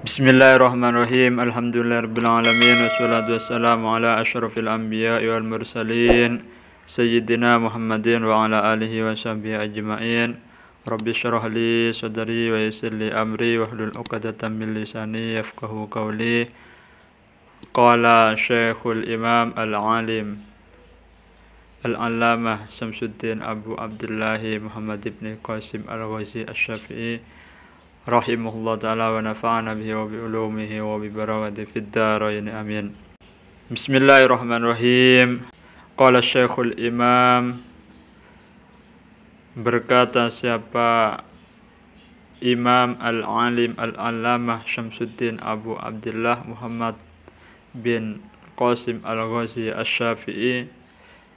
Bismillahirrahmanirrahim. Alhamdulillahirabbil alamin wassalatu wassalamu ala asyrafil anbiya'i wal mursalin sayyidina Muhammadin wa ala alihi wa sahbihi ajma'in. Rabbi shrah li sadri wa yassir li amri wahlul 'uqdatam min lisani yafqahu qawli. Qala Syekhul Imam Al-Alim Al-Allamah Syamsuddin Abu Abdullah Muhammad ibn Qasim Al-Ghazi Asy-Syafi'i rahimahullah ta'ala wa nafa'ana bihi wa bi ulumihi wa bi barakati fid dharain amin. Bismillahirrahmanirrahim. Qala Syekhul Imam, berkata siapa Imam Al-Alim Al-Allamah Syamsuddin Abu Abdullah Muhammad bin Qasim Al-Ghazi Asy-Syafi'i,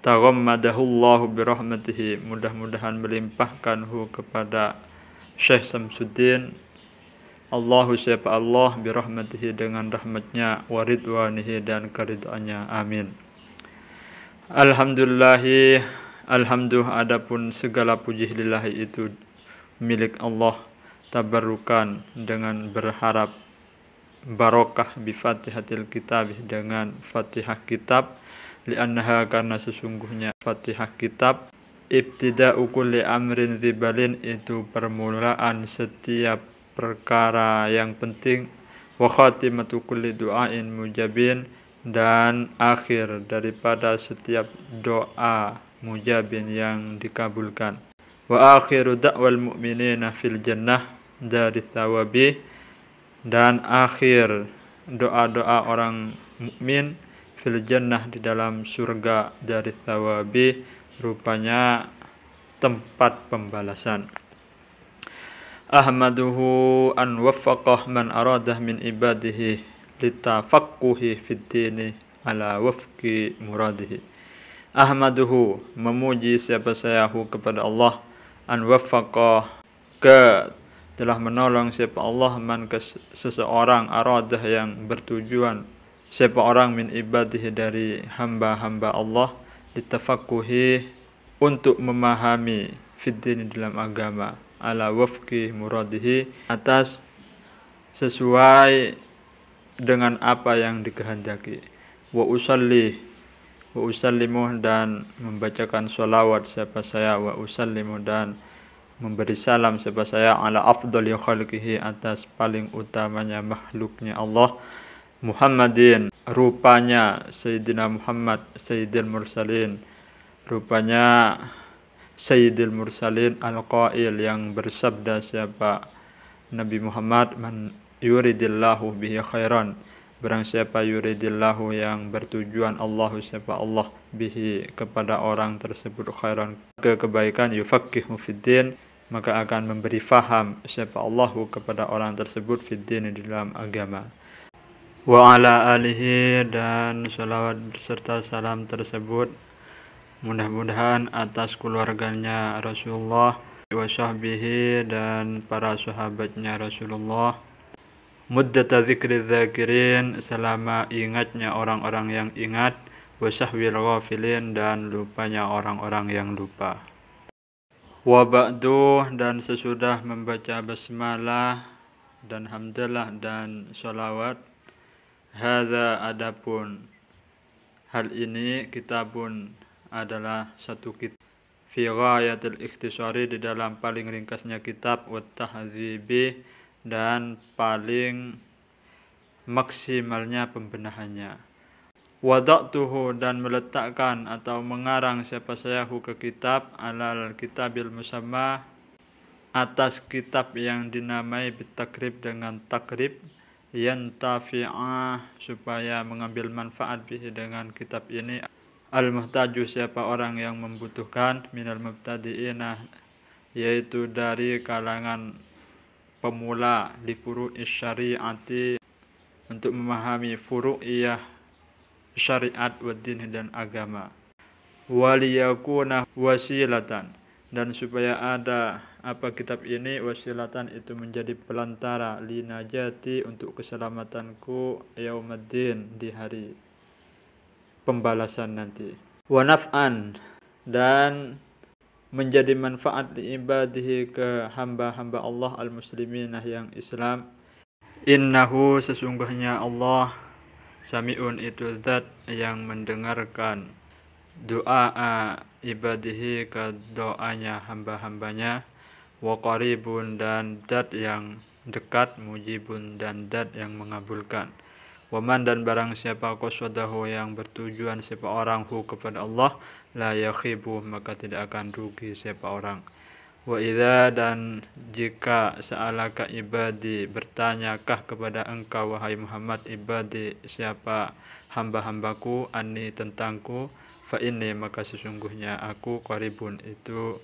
taghammadahullahu birahmatihi, mudah-mudahan melimpahkanhu kepada Syekh Syamsuddin Allahu siapa Allah birahmatihi dengan rahmatnya, waridwanihi dan keridhaannya, amin. Alhamdulillahi, adapun segala puji lillahi itu milik Allah, tabarrukan dengan berharap barokah bi fatihatil kitab, dengan fatihah kitab, li'annaha karena sesungguhnya fatihah kitab ibtida'u kulli amrin dzibalin, itu permulaan setiap perkara yang penting, wa khatimatu kulli du'ain mujabin, dan akhir daripada setiap doa mujabin yang dikabulkan, wa akhiru da'wal mu'minina fil jannah dari thawabi, dan akhir doa-doa orang mukmin fil jannah di dalam surga dari thawabi, rupanya tempat pembalasan. Ahmaduhu an waffaqah man aradah min ibadihi litafaqquhi fid dini ala wafqi muradihi. Ahmaduhu, memuji siapa sayahu kepada Allah, an waffaqah, telah menolong siapa Allah, man seseorang, aradah yang bertujuan, siapa orang, min ibadihi dari hamba-hamba Allah, litafaqquhi untuk memahami, fiddin dalam agama, ala wafqi muradihi atas sesuai dengan apa yang dikehendaki, wa usallimu dan membacakan sholawat siapa saya, wa usallimu dan memberi salam siapa saya, ala afdali khalqihi atas paling utamanya makhluknya Allah, Muhammadin, rupanya Sayyidina Muhammad, Sayyidil Mursalin, rupanya Sayyidil Mursalin, al-qail, yang bersabda siapa Nabi Muhammad, man yuridillahu bihi khairan, barang siapa yuridillahu yang bertujuan Allah siapa Allah, bihi kepada orang tersebut, khairan kebaikan, yufaqihu fiddin, maka akan memberi faham siapa Allahu kepada orang tersebut, fiddin di dalam agama. Wa ala alihi, dan salawat beserta salam tersebut mudah-mudahan atas keluarganya Rasulullah, wa sahbihi dan para sahabatnya Rasulullah, muddata dzikri dzakirin, selama ingatnya orang-orang yang ingat, wa sahwil ghafilin, dan lupanya orang-orang yang lupa. Wa ba'du, dan sesudah membaca basmalah dan hamdalah dan sholawat, hadza, adapun hal ini, kitabun adalah satu kitab, fi ghayatil ikhtisari, di dalam paling ringkasnya kitab, wa tahdzibi, dan paling maksimalnya pembenahannya, wada'tuhu, dan meletakkan atau mengarang siapa sayahu ke kitab, alal kitabil musamma, atas kitab yang dinamai bitakrib dengan takrib, yantafi'ah, supaya mengambil manfaat bihi dengan kitab ini, al-muhtaju, siapa orang yang membutuhkan, minal mubtadi'ina, yaitu dari kalangan pemula, li furu'is syari'ati, untuk memahami furu'iyah syariat, wa din, dan agama, waliyakuna wasilatan, dan supaya ada apa kitab ini, wasilatan, itu menjadi pelantara, linajati, untuk keselamatanku, yaumaddin, di hari pembalasan nanti, wa naf'an, dan menjadi manfaat li ibadihi, ke hamba-hamba Allah, al-musliminah yang Islam, Innahu sesungguhnya Allah Sami'un itu zat yang mendengarkan doa ibadihi ke doanya hamba-hambanya, wa qaribun dan zat yang dekat, mujibun dan zat yang mengabulkan. Waman dan barang siapa qasadahu yang bertujuan siapa orang hu kepada Allah, la yakhibu maka tidak akan rugi siapa orang. Wa idza dan jika sa'alaka ibadi bertanyakah kepada engkau wahai Muhammad ibadi siapa hamba-hambaku anni tentangku fa inni maka sesungguhnya aku qaribun itu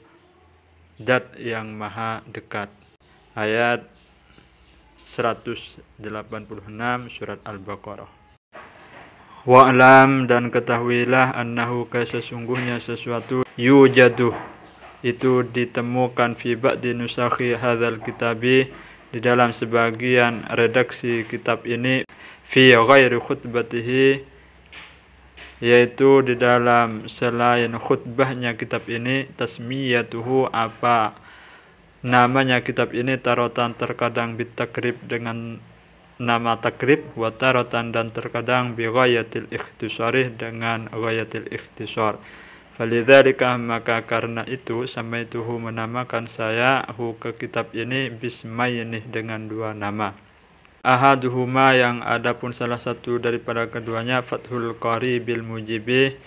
zat yang maha dekat. Ayat 186 surat Al-Baqarah. Wa'lam dan ketahuilah annahu sesungguhnya sesuatu yujadu itu ditemukan fi ba'di nusakhi hadzal kitabi di dalam sebagian redaksi kitab ini fi ghairi khutbatihi yaitu di dalam selain khutbahnya kitab ini tasmiyatuhu apa namanya kitab ini tarotan terkadang bitakrib dengan nama takrib wa tarotan dan terkadang bi ghayatil ikhtisari dengan ghayatil ikhtisar. Falidzalika maka karena itu samaituhu menamakan saya hu ke kitab ini bismaini dengan dua nama. Ahaduhuma yang adapun salah satu daripada keduanya Fathul Qarib bil Mujibi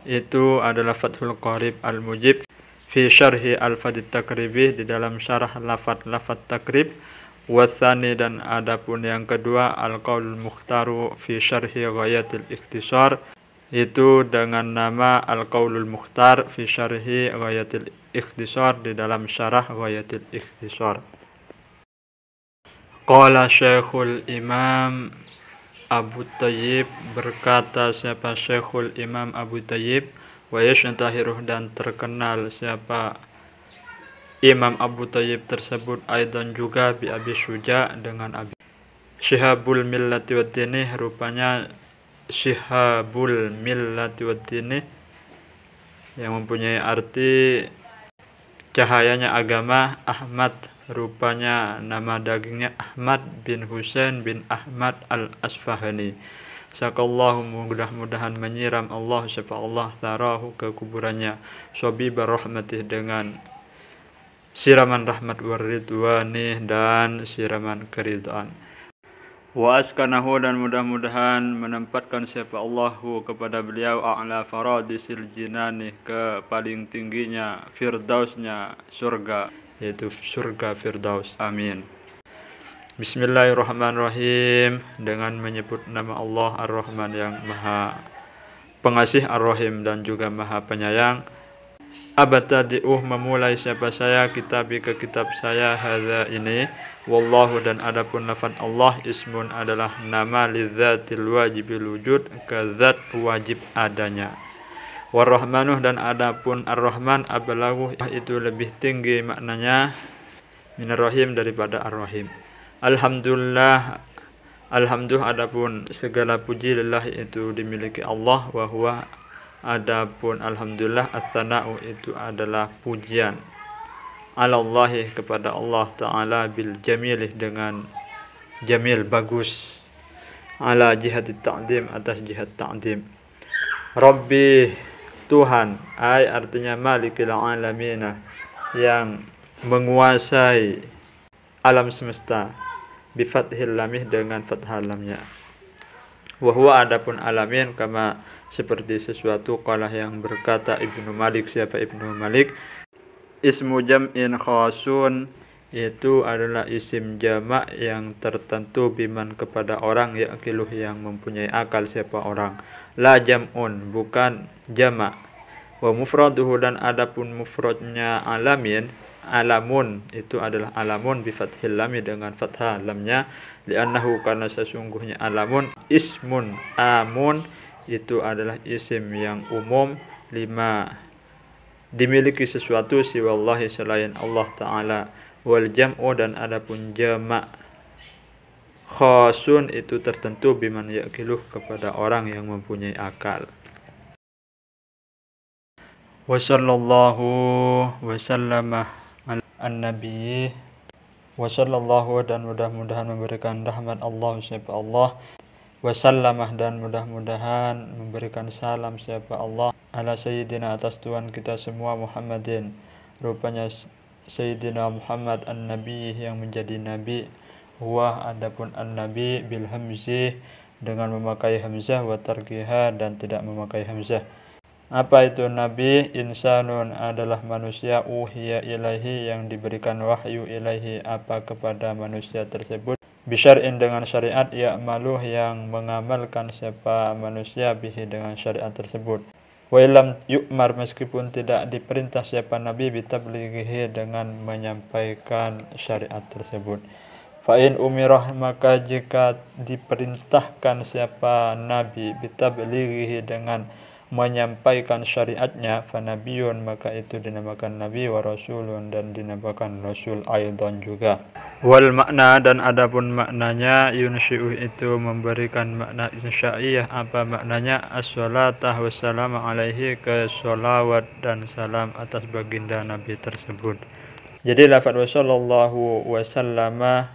itu adalah Fathul Qarib al Mujib fi syarhi al-fadit takribi di dalam syarah lafat takrib. Wathani dan adapun yang kedua al-qaul mukhtaru fi syarhi ghayatil ikhtisar itu dengan nama Al-Qaulul Mukhtar fi syarhi Ghayatil Ikhtisar di dalam syarah Ghayatil Ikhtisar. Qala Syekhul Imam Abu Thayyib berkata siapa Syekhul Imam Abu Thayyib wa yashtahiruh dan terkenal siapa Imam Abu Thayyib tersebut aidan juga bi Abi Syuja dengan Abi Syihabul Millati Waddini rupanya Syihabul Millati Waddini yang mempunyai arti cahayanya agama. Ahmad rupanya nama dagingnya Ahmad bin Husain bin Ahmad al-Asfahani. Sakallahu mudah-mudahan menyiram Allah siapa Allah tarahu ke kuburannya sobiba rahmatih dengan siraman rahmat waridwani dan siraman keridhaan. Wa askanahu dan mudah-mudahan menempatkan siapa Allahu kepada beliau a'la faradisil jinani ke paling tingginya firdausnya surga yaitu surga firdaus. Amin. Bismillahirrahmanirrahim dengan menyebut nama Allah Ar-Rahman yang maha pengasih Ar-Rahim dan juga maha penyayang. Abtadi'uh memulai siapa saya kitabi ke kitab saya hadza ini wallahu dan adapun lafaz Allah ismun adalah nama lidzatil wajibil wujud ke zat wajib adanya. Warrahmanuh dan adapun Ar-Rahman ablagu itu lebih tinggi maknanya minar rahim daripada Ar-Rahim. Alhamdulillah adapun segala puji lillahi itu dimiliki Allah wa huwa adapun alhamdulillah as-sana'u itu adalah pujian alallahi kepada Allah Ta'ala bil jamilih dengan jamil bagus ala jihati ta'dim atas jihad ta'dim. Rabbi Tuhan ay artinya malikil alamina yang menguasai alam semesta bifathil lamih dengan fathah lamnya. Wa huwa adapun alamin kama seperti sesuatu qalah yang berkata Ibnu Malik siapa Ibnu Malik ismu jam'in khasun itu adalah isim jamak yang tertentu biman kepada orang yaqiluh yang mempunyai akal siapa orang la jam'un bukan jamak. Wa mufraduhu dan adapun mufradnya alamin alamun itu adalah alamun bi fathil lam dengan fathah lamnya li'annahu karena sesungguhnya alamun ismun amun itu adalah isim yang umum lima dimiliki sesuatu siwallahi selain Allah Ta'ala. Wal jam'u dan adapun jamak khasun itu tertentu biman yaqiluh kepada orang yang mempunyai akal. Wa sallallahu wa sallama ala an-nabi Wa sallallahu dan mudah-mudahan memberikan rahmat Allah siapa Allah. Wa sallamah dan mudah-mudahan memberikan salam siapa Allah ala sayyidina atas Tuhan kita semua Muhammadin. Rupanya Sayyidina Muhammad an-Nabi yang menjadi nabi. Huwa adapun an-Nabi bil hamzih dengan memakai hamzah wa tarkiha dan tidak memakai hamzah. Apa itu nabi? Insanun adalah manusia uhiya ilaihi yang diberikan wahyu ilaihi apa kepada manusia tersebut. Bisyar'in dengan syariat ya'maluh yang mengamalkan siapa manusia bihi dengan syariat tersebut. Wa illam yu'mar meskipun tidak diperintah siapa nabi bitablighihi dengan menyampaikan syariat tersebut. Fa'in umirah maka jika diperintahkan siapa nabi bitablighihi dengan menyampaikan syariatnya fanabiyun maka itu dinamakan nabi wa rasulun dan dinamakan rasul aidan juga. Wal makna dan adapun maknanya yunsyi'u itu memberikan makna insya'iyah. Apa maknanya? As-salatah wassalamu alaihi ke sholawat dan salam atas baginda nabi tersebut. Jadi lafaz wa sallallahu wasallama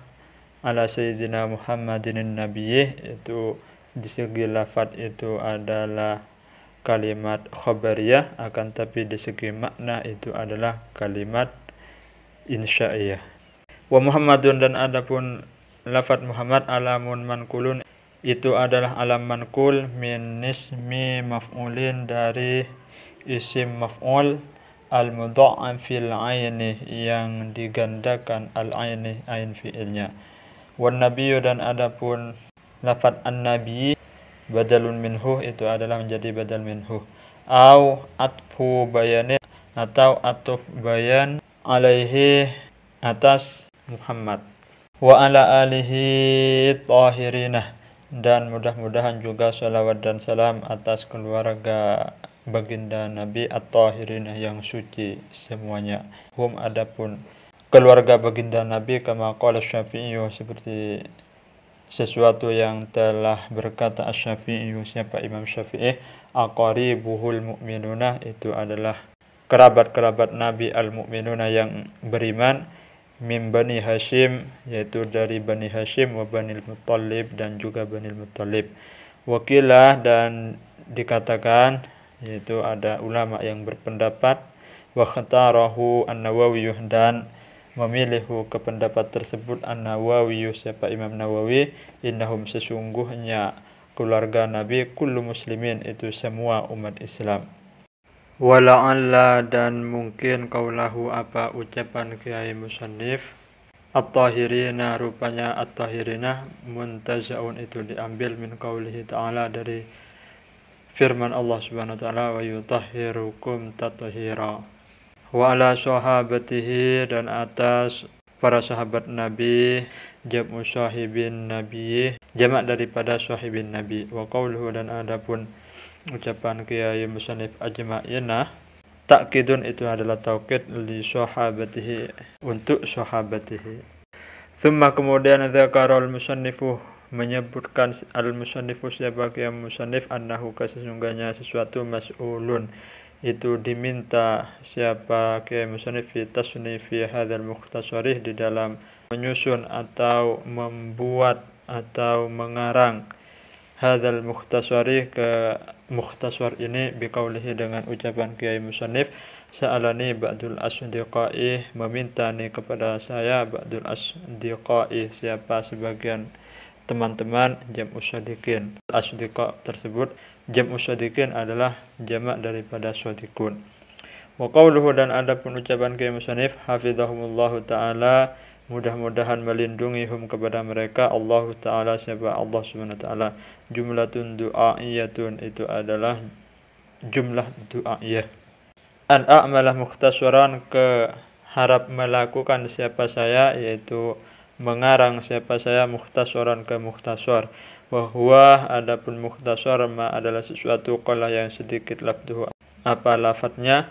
ala sayyidina Muhammadin nabiyih itu di segi lafaz itu adalah kalimat khabariyah, akan tapi di segi makna itu adalah kalimat insya'iyah. Wa Muhammadun dan adapun lafaz Muhammad alamun mankulun itu adalah alam mankul min ismi maf'ulin dari isim maf'ul al-mudha'af fil aini yang digandakan al-aini ain fi'ilnya. Wan nabiyyu dan adapun lafaz an-nabi badalun minhu itu adalah menjadi badal minhu. Au atfu bayanin atau atuf bayan alaihi atas Muhammad. Wa ala alihi tahirinah dan mudah-mudahan juga salawat dan salam atas keluarga baginda Nabi at-tahirinah yang suci semuanya. Hum adapun keluarga baginda Nabi kama qala Syafi'i seperti sesuatu yang telah berkata Asy-Syafi'i siapa Imam Syafi'i aqaribuhul mu'minuna itu adalah kerabat-kerabat Nabi al-mu'minuna yang beriman min Bani Hashim yaitu dari Bani Hashim wa Banil Muttalib dan juga Banil Muttalib. Wakilah dan dikatakan yaitu ada ulama yang berpendapat wa khatarahu an-Nawawi dan memilih ke pendapat tersebut an-Nawawi siapa Imam Nawawi innahum sesungguhnya keluarga Nabi kullu muslimin itu semua umat Islam. Wala'alla dan mungkin kaulahu apa ucapan Kiai Musannif at-tahirina rupanya at-tahirina muntazaun itu diambil min qaulihi ta'ala dari firman Allah Subhanahu wa taala wa yutahhirukum tathira. Wa ala sahabatihi dan atas para sahabat Nabi jam'u sahibin Nabi jamak daripada sahibin Nabi. Wa qauluhu dan adapun ucapan Kiai Musannif ajma'ina takkidun itu adalah taukid li sahabatihi untuk sahabatihi. Thumma kemudian dzakara al-musannifu menyebutkan al-musannifu sebagai musannif annahu sesungguhnya sesuatu mas'ulun itu diminta siapa Kiai Musannif fi tasnifi hadzal mukhtasarih di dalam menyusun atau membuat atau mengarang hadzal mukhtasarih ke mukhtasar ini biqaulihi dengan ucapan Kiai Musannif sa'alani ba'dul asdiqai meminta nih kepada saya ba'dul asdiqai siapa sebagian teman-teman jam'u shadiqin. Asdiqa tersebut jam'u shadiqin adalah jamak daripada shadiqun. Wa qauluhu dan adapun ucapan Kiai Musannif hafizahumullahu taala mudah-mudahan melindungihum kepada mereka Allah taala siapa Allah Subhanahu wa taala. Jumlatun du'aiyatun itu adalah jumlah du'aiyah. An a'malah mukhtasaran ke harap melakukan siapa saya yaitu mengarang siapa saya mukhtasaran ke mukhtasar. Wa huwa adapun mukhtasar ma adalah sesuatu qala yang sedikit lafduhu apa lafadznya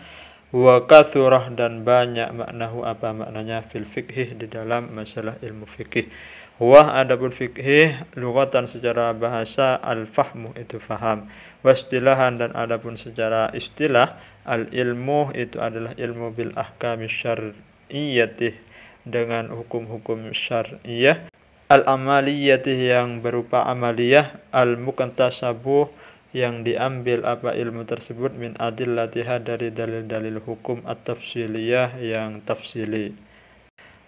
wa kathurah dan banyak maknahu apa maknanya fil fiqh di dalam masalah ilmu fikih. Wa adapun fikih lughatan secara bahasa al-fahmu itu faham. Wastilahan dan adapun secara istilah al-ilmu itu adalah ilmu bil ahkami syar'iyyati dengan hukum-hukum syariah, al-amaliyati yang berupa amaliyah, al-mukantasabuh yang diambil apa ilmu tersebut min adillatiha dari dalil-dalil hukum at-tafsiliyah yang tafsili.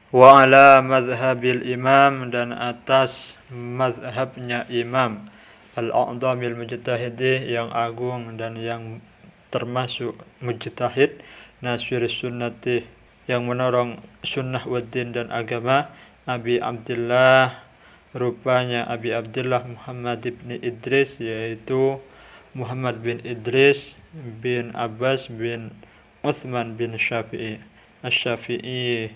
Wa ala madhabil imam dan atas madhabnya imam al-a'dhamil mujtahidi yang agung dan yang termasuk mujtahid, nasir sunnati yang menolong sunnah waddin dan agama, Abi Abdullah rupanya Abi Abdullah Muhammad bin Idris, yaitu Muhammad bin Idris bin Abbas bin Uthman bin Syafi'i Asy-Syafi'i,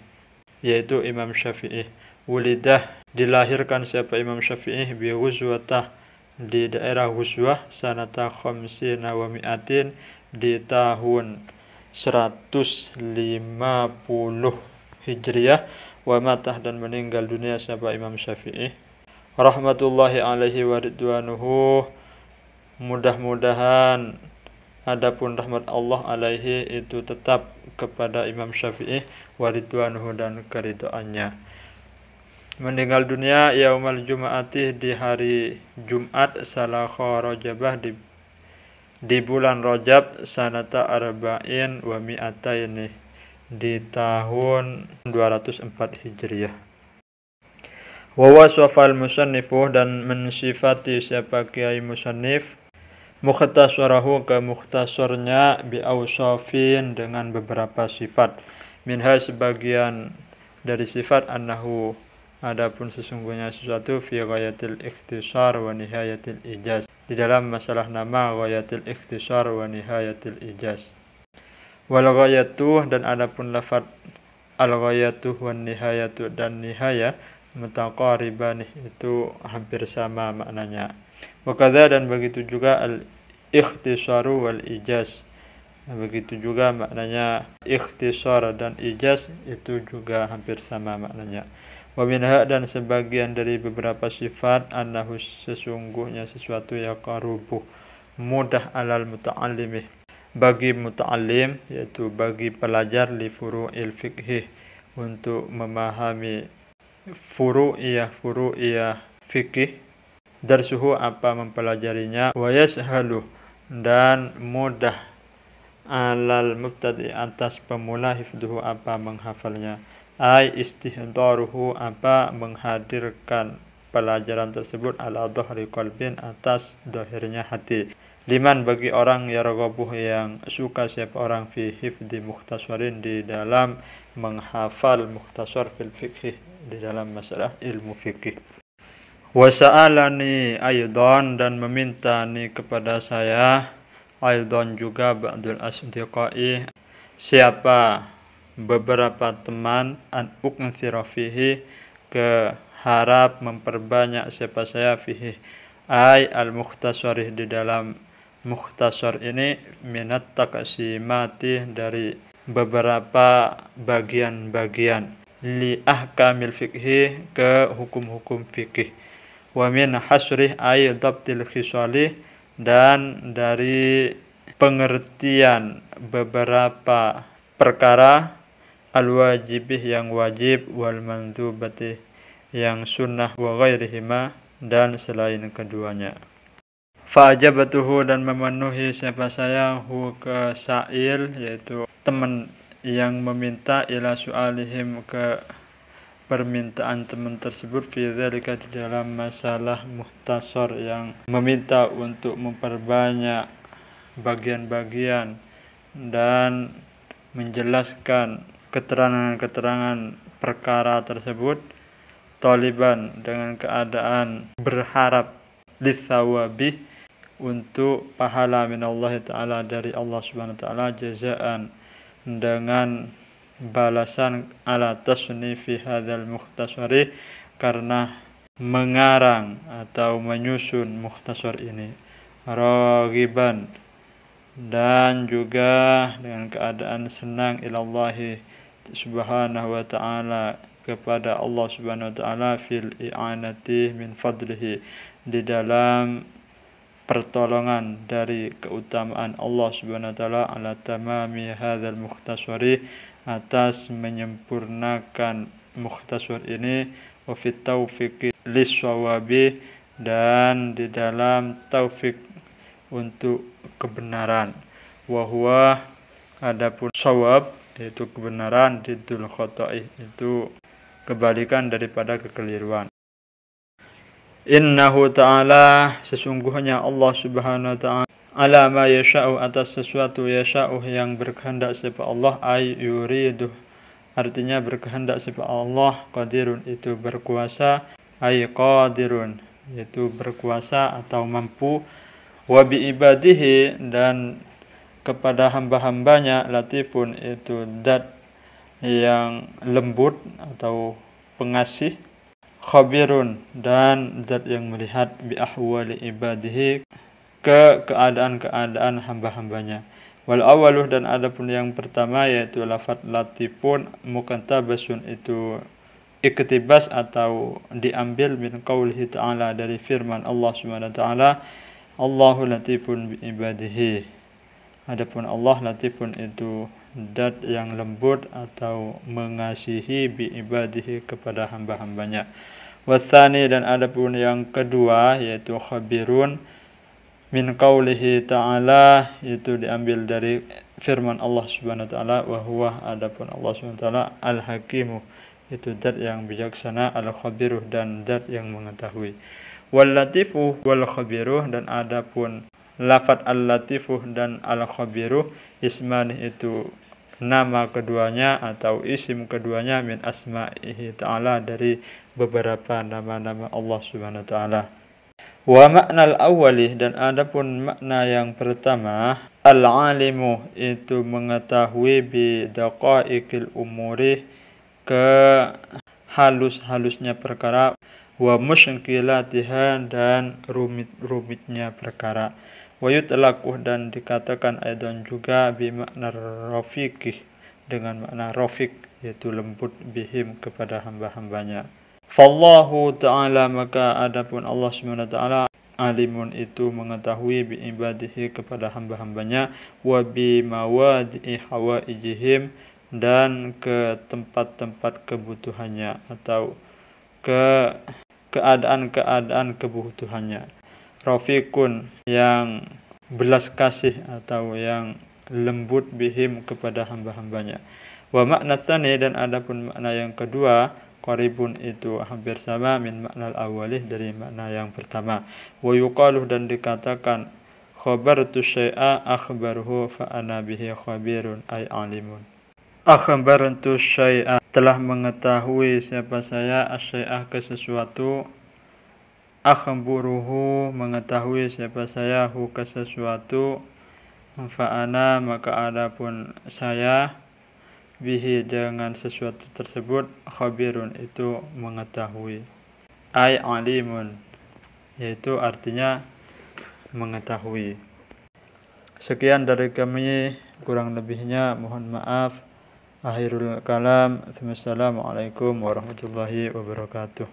yaitu Imam Syafi'i. Wulidah dilahirkan siapa Imam Syafi'i bi Ghuzwatah di daerah Ghuzwah sanata khamsina wa mi'atin di tahun 150 Hijriah, wa matah dan meninggal dunia siapa Imam Syafi'i rahmatullahi alaihi wa ridwanuhu, mudah-mudahan adapun rahmat Allah alaihi itu tetap kepada Imam Syafi'i, wa ridwanuhu dan keridhaannya. Meninggal dunia yaumal jum'ati di hari Jumat salakha Rajabah di bulan Rajab sanata arba'in wa mi'ataini di tahun 204 Hijriah. Wa wasafal musannifu dan mensifati siapa kiai musannif mukhtasarahu ke mukhtasarnya bi awsafin dengan beberapa sifat, minha sebagian dari sifat annahu adapun sesungguhnya sesuatu fi ghayatil ikhtisar wa nihayatil ijaz, di dalam masalah nama ghayatil ikhtisar wa nihayatil ijaz. Wal ghayatu dan adapun lafaz al ghayatu wan nihayatu dan nihaya mutaqariban itu hampir sama maknanya. Wakadha dan begitu juga al-ikhtisaru wal ijaz, begitu juga maknanya ikhtisar dan ijaz itu juga hampir sama maknanya. Wa minha dan sebagian dari beberapa sifat annahu sesungguhnya sesuatu yang qarubu mudah alal muta'allimi bagi muta'allim, yaitu bagi pelajar, li furu'il fiqhi untuk memahami furu'iyah fikih, darsuhu apa mempelajarinya, wa yashalu dan mudah alal mubtadi atas pemula hifduhu apa menghafalnya, ai istihdaruhu apa menghadirkan pelajaran tersebut ala dhahri qalbin atas dohirnya hati, liman bagi orang yarghabuh yang suka siapa orang fi hifdi mukhtasarin di dalam menghafal mukhtasar fil fiqh di dalam masalah ilmu fikih. Wa sa'alani aidan dan meminta ni kepada saya aidan juga ba'dul asdiqai siapa beberapa teman an uknthira fihi ke harap memperbanyak siapa saya fihi ai al mukhtasarih di dalam mukhtasar ini minat taqsimati dari beberapa bagian-bagian li ahkamil fikhi ke hukum-hukum fikih, wa min hasrih ay dhabtil khisali dan dari pengertian beberapa perkara al-wajibih yang wajib wal mandubati yang sunnah wa ghairihima dan selain keduanya. Fa'ajabatuhu dan memenuhi siapa saya hu ke sa'il, yaitu teman yang meminta, ila su'alihim ke permintaan teman tersebut fi dzalika di dalam masalah muhtasar yang meminta untuk memperbanyak bagian-bagian dan menjelaskan keterangan-keterangan perkara tersebut, taliban dengan keadaan berharap lithawabi untuk pahala minallah ta'ala dari Allah subhanahu wa ta'ala, jazaan dengan balasan ala tasnifi hadzal mukhtasari karena mengarang atau menyusun mukhtasar ini, raghiban dan juga dengan keadaan senang ilallahi subhanahu wa ta'ala kepada Allah subhanahu wa ta'ala fil i'anati min fadlihi di dalam pertolongan dari keutamaan Allah subhanahu wa ta'ala ala tamami hadzal mukhtasari atas menyempurnakan mukhtasar ini, wa fit taufiqi lis-shawabi, dan di dalam taufik untuk kebenaran, wa huwa adapun shawab yaitu kebenaran, didul khoto'i itu kebalikan daripada kekeliruan. Innahu ta'ala sesungguhnya Allah subhanahu wa ta'ala ala ma yasha'u atas sesuatu yasha'u yang berkehendak siapa Allah, ay yuridu artinya berkehendak siapa Allah, qadirun itu berkuasa, ay qadirun yaitu berkuasa atau mampu, wa bi ibadihi dan kepada hamba-hambanya, latifun itu zat yang lembut atau pengasih, khabirun dan zat yang melihat, bi ahwali ibadihi ke keadaan-keadaan hamba-hambanya. Wal awaluh dan adapun yang pertama yaitu lafaz latifun mukantabasun itu iktibas atau diambil min qaulihi ta'ala dari firman Allah Subhanahu wa ta'ala, Allahu latifun bi ibadihi. Adapun Allah latifun itu zat yang lembut atau mengasihi bi ibadihi kepada hamba-hambanya. Watsani dan adapun yang kedua yaitu khabirun min qaulihi ta'ala itu diambil dari firman Allah Subhanahu wa ta'ala, wa huwa adapun Allah Subhanahu wa ta'ala al-hakimu itu zat yang bijaksana, al-khabiruh dan zat yang mengetahui. Wal latifu wal khabiruh dan adapun lafaz al-latifuh dan al-khabiruh isman itu nama keduanya atau isim keduanya min asma'ihi ta'ala dari beberapa nama-nama Allah Subhanahu wa ta'ala. Wa makna al-awwali dan adapun makna yang pertama, al-alimu itu mengetahui bi daqaiqil umuri ke halus-halusnya perkara, wa musykilatiha dan rumit-rumitnya perkara. Wa yutlaqu dan dikatakan aidan juga bi makna rafiqih dengan makna rafiq yaitu lembut, bihim kepada hamba-hambanya. Fallahu ta'ala maka adapun Allah Subhanahu wa ta'ala alimun itu mengetahui bi ibadihi kepada hamba-hambanya, wa bi mawadi'i hawaijihim dan ke tempat-tempat kebutuhannya atau ke keadaan-keadaan kebutuhannya. Rafiqun yang belas kasih atau yang lembut, bihim kepada hamba-hambanya. Wa makna tsani dan adapun makna yang kedua, qaribun itu hampir sama min makna al-awwalih dari makna yang pertama. Wa yuqalu dan dikatakan khabartu syai'a akhbaruhu fa ana bihi khabirun ay alimun. Akhbartu syai'a telah mengetahui siapa saya, asyai'a ke sesuatu, akhbaruhu mengetahui siapa saya, hu ke sesuatu, fa ana maka adapun saya, bihi dengan sesuatu tersebut, khabirun itu mengetahui, ay alimun yaitu artinya mengetahui. Sekian dari kami, kurang lebihnya mohon maaf. Akhirul kalam. Assalamualaikum warahmatullahi wabarakatuh.